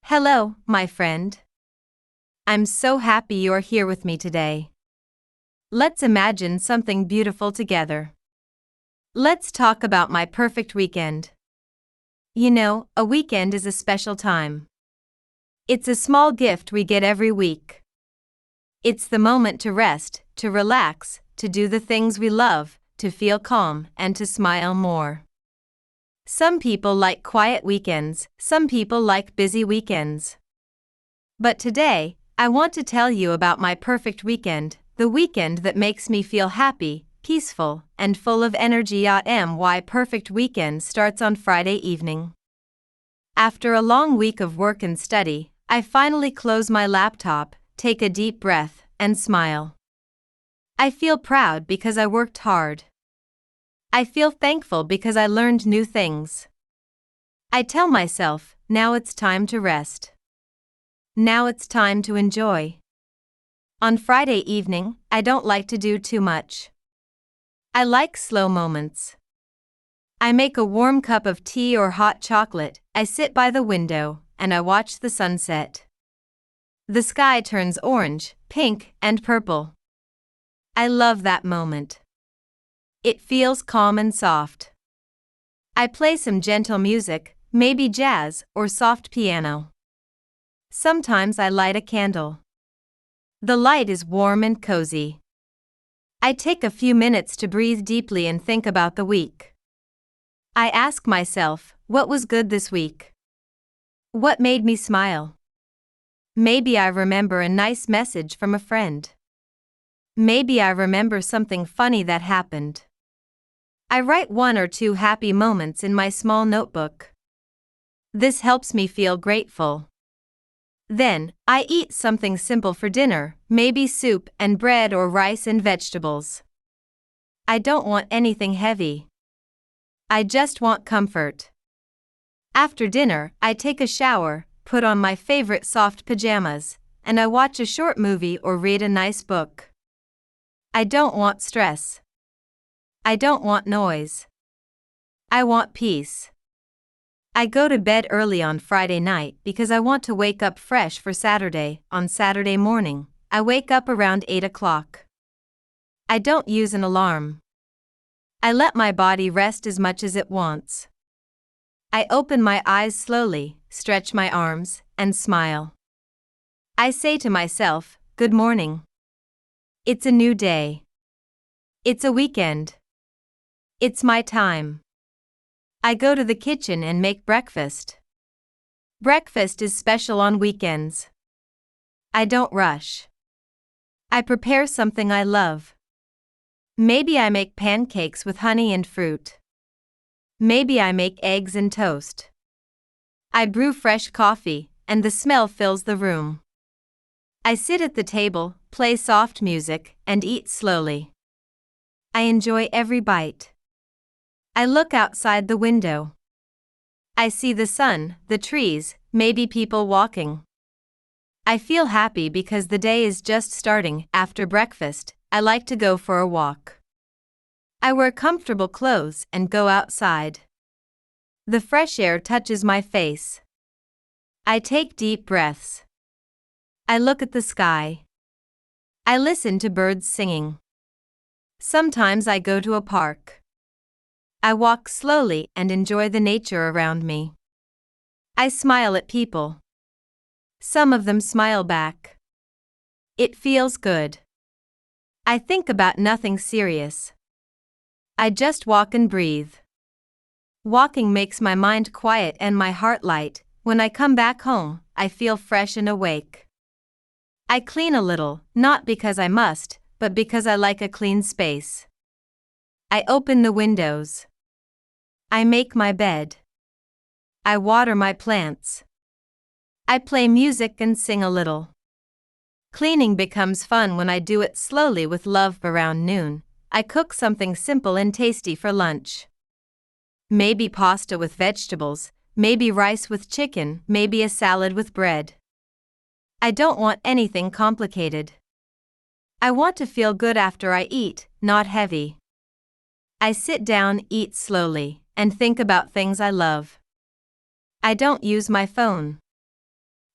Hello, my friend. I'm so happy you're here with me today. Let's imagine something beautiful together. Let's talk about my perfect weekend. You know, a weekend is a special time. It's a small gift we get every week. It's the moment to rest, to relax, to do the things we love, to feel calm, and to smile more. Some people like quiet weekends, some people like busy weekends. But today, I want to tell you about my perfect weekend, the weekend that makes me feel happy, peaceful, and full of energy. My perfect weekend starts on Friday evening. After a long week of work and study, I finally close my laptop, take a deep breath, and smile. I feel proud because I worked hard. I feel thankful because I learned new things. I tell myself, now it's time to rest. Now it's time to enjoy. On Friday evening, I don't like to do too much. I like slow moments. I make a warm cup of tea or hot chocolate, I sit by the window, and I watch the sunset. The sky turns orange, pink, and purple. I love that moment. It feels calm and soft. I play some gentle music, maybe jazz or soft piano. Sometimes I light a candle. The light is warm and cozy. I take a few minutes to breathe deeply and think about the week. I ask myself, what was good this week? What made me smile? Maybe I remember a nice message from a friend. Maybe I remember something funny that happened. I write 1 or 2 happy moments in my small notebook. This helps me feel grateful. Then, I eat something simple for dinner, maybe soup and bread or rice and vegetables. I don't want anything heavy. I just want comfort. After dinner, I take a shower, put on my favorite soft pajamas, and I watch a short movie or read a nice book. I don't want stress. I don't want noise. I want peace. I go to bed early on Friday night because I want to wake up fresh for Saturday. On Saturday morning, I wake up around 8 o'clock. I don't use an alarm. I let my body rest as much as it wants. I open my eyes slowly, stretch my arms, and smile. I say to myself, good morning. It's a new day. It's a weekend. It's my time. I go to the kitchen and make breakfast. Breakfast is special on weekends. I don't rush. I prepare something I love. Maybe I make pancakes with honey and fruit. Maybe I make eggs and toast. I brew fresh coffee, and the smell fills the room. I sit at the table, play soft music, and eat slowly. I enjoy every bite. I look outside the window. I see the sun, the trees, maybe people walking. I feel happy because the day is just starting. After breakfast, I like to go for a walk. I wear comfortable clothes and go outside. The fresh air touches my face. I take deep breaths. I look at the sky. I listen to birds singing. Sometimes I go to a park. I walk slowly and enjoy the nature around me. I smile at people. Some of them smile back. It feels good. I think about nothing serious. I just walk and breathe. Walking makes my mind quiet and my heart light. When I come back home, I feel fresh and awake. I clean a little, not because I must, but because I like a clean space. I open the windows. I make my bed. I water my plants. I play music and sing a little. Cleaning becomes fun when I do it slowly with love. Around noon, I cook something simple and tasty for lunch. Maybe pasta with vegetables, maybe rice with chicken, maybe a salad with bread. I don't want anything complicated. I want to feel good after I eat, not heavy. I sit down, eat slowly, and think about things I love. I don't use my phone.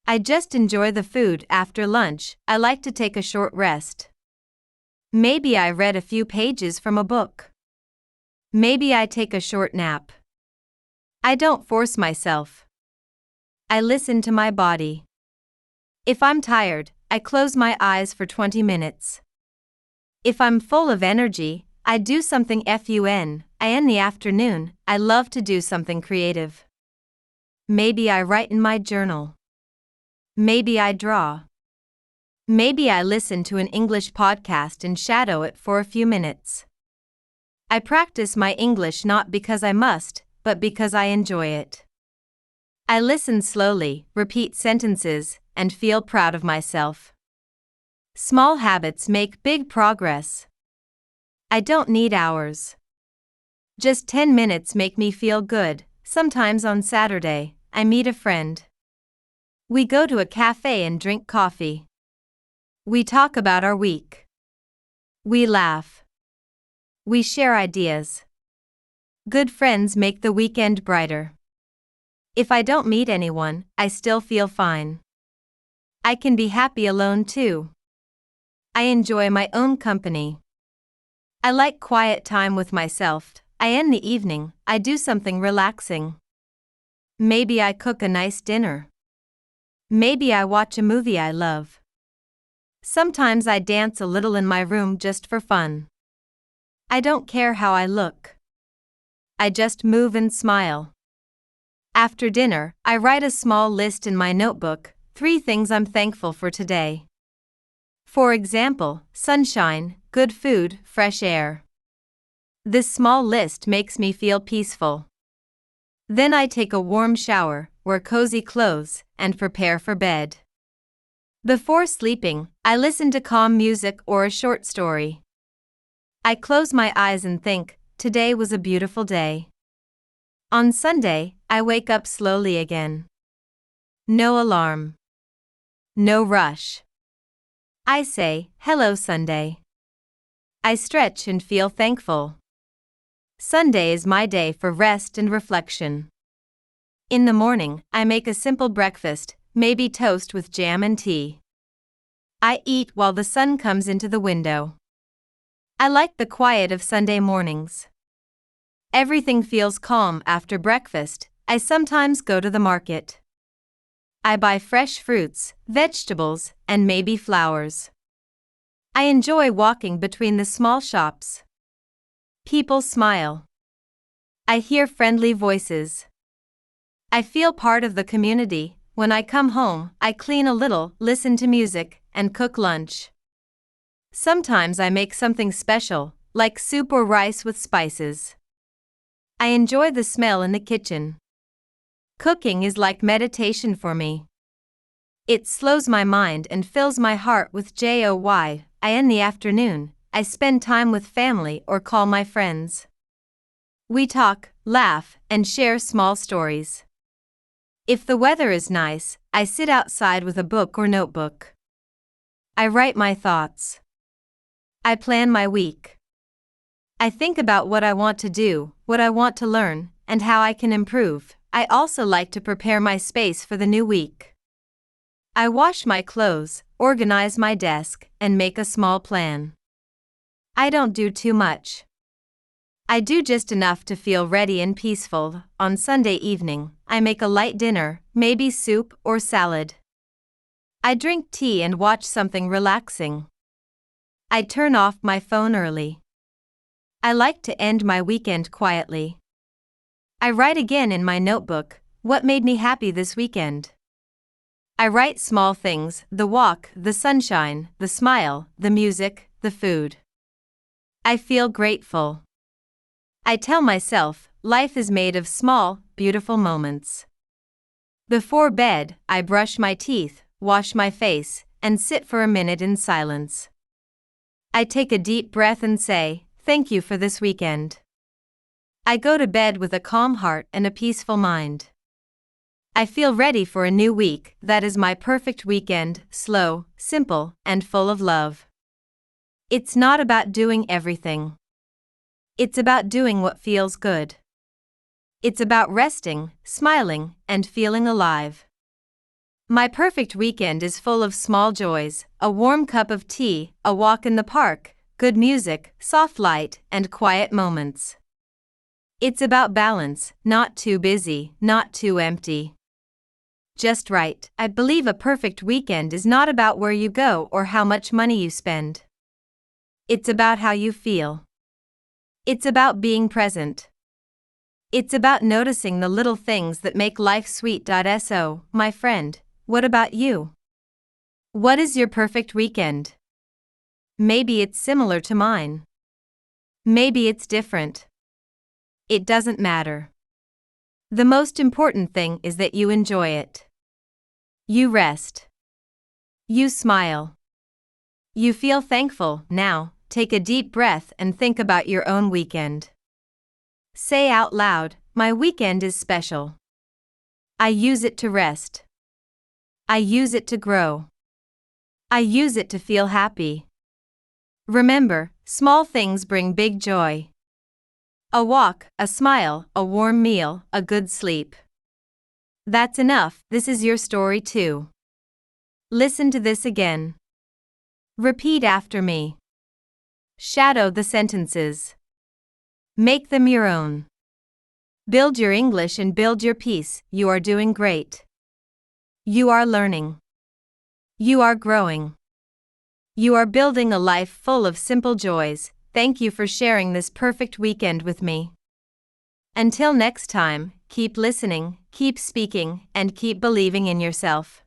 I just enjoy the food after lunch. I like to take a short rest. Maybe I read a few pages from a book. Maybe I take a short nap. I don't force myself. I listen to my body. If I'm tired, I close my eyes for 20 minutes. If I'm full of energy, I do something fun. In the afternoon, I love to do something creative. Maybe I write in my journal. Maybe I draw. Maybe I listen to an English podcast and shadow it for a few minutes. I practice my English not because I must, but because I enjoy it. I listen slowly, repeat sentences, and feel proud of myself. Small habits make big progress. I don't need hours. Just 10 minutes make me feel good. Sometimes on Saturday, I meet a friend. We go to a cafe and drink coffee. We talk about our week. We laugh. We share ideas. Good friends make the weekend brighter. If I don't meet anyone, I still feel fine. I can be happy alone too. I enjoy my own company. I like quiet time with myself. In the evening, I do something relaxing. Maybe I cook a nice dinner. Maybe I watch a movie I love. Sometimes I dance a little in my room just for fun. I don't care how I look. I just move and smile. After dinner, I write a small list in my notebook, 3 things I'm thankful for today. For example, sunshine, good food, fresh air. This small list makes me feel peaceful. Then I take a warm shower, wear cozy clothes, and prepare for bed. Before sleeping, I listen to calm music or a short story. I close my eyes and think, today was a beautiful day. On Sunday, I wake up slowly again. No alarm. No rush. I say, hello Sunday. I stretch and feel thankful. Sunday is my day for rest and reflection. In the morning, I make a simple breakfast, maybe toast with jam and tea. I eat while the sun comes into the window. I like the quiet of Sunday mornings. Everything feels calm after breakfast. I sometimes go to the market. I buy fresh fruits, vegetables, and maybe flowers. I enjoy walking between the small shops. People smile. I hear friendly voices. I feel part of the community. When I come home, I clean a little, listen to music, and cook lunch. Sometimes I make something special, like soup or rice with spices. I enjoy the smell in the kitchen. Cooking is like meditation for me. It slows my mind and fills my heart with joy. In the afternoon, I spend time with family or call my friends. We talk, laugh, and share small stories. If the weather is nice, I sit outside with a book or notebook. I write my thoughts. I plan my week. I think about what I want to do, what I want to learn, and how I can improve. I also like to prepare my space for the new week. I wash my clothes, organize my desk, and make a small plan. I don't do too much. I do just enough to feel ready and peaceful. On Sunday evening, I make a light dinner, maybe soup or salad. I drink tea and watch something relaxing. I turn off my phone early. I like to end my weekend quietly. I write again in my notebook, what made me happy this weekend. I write small things, the walk, the sunshine, the smile, the music, the food. I feel grateful. I tell myself, life is made of small, beautiful moments. Before bed, I brush my teeth, wash my face, and sit for a minute in silence. I take a deep breath and say, thank you for this weekend. I go to bed with a calm heart and a peaceful mind. I feel ready for a new week. That is my perfect weekend, slow, simple, and full of love. It's not about doing everything. It's about doing what feels good. It's about resting, smiling, and feeling alive. My perfect weekend is full of small joys, a warm cup of tea, a walk in the park, good music, soft light, and quiet moments. It's about balance, not too busy, not too empty. Just right. I believe a perfect weekend is not about where you go or how much money you spend. It's about how you feel. It's about being present. It's about noticing the little things that make life sweet. So, my friend, what about you? What is your perfect weekend? Maybe it's similar to mine. Maybe it's different. It doesn't matter. The most important thing is that you enjoy it. You rest. You smile. You feel thankful. Now, take a deep breath and think about your own weekend. Say out loud, my weekend is special. I use it to rest. I use it to grow. I use it to feel happy. Remember, small things bring big joy. A walk, a smile, a warm meal, a good sleep. That's enough. This is your story too. Listen to this again. Repeat after me. Shadow the sentences. Make them your own. Build your English and build your peace. You are doing great. You are learning. You are growing. You are building a life full of simple joys. Thank you for sharing this perfect weekend with me. Until next time, keep listening, keep speaking, and keep believing in yourself.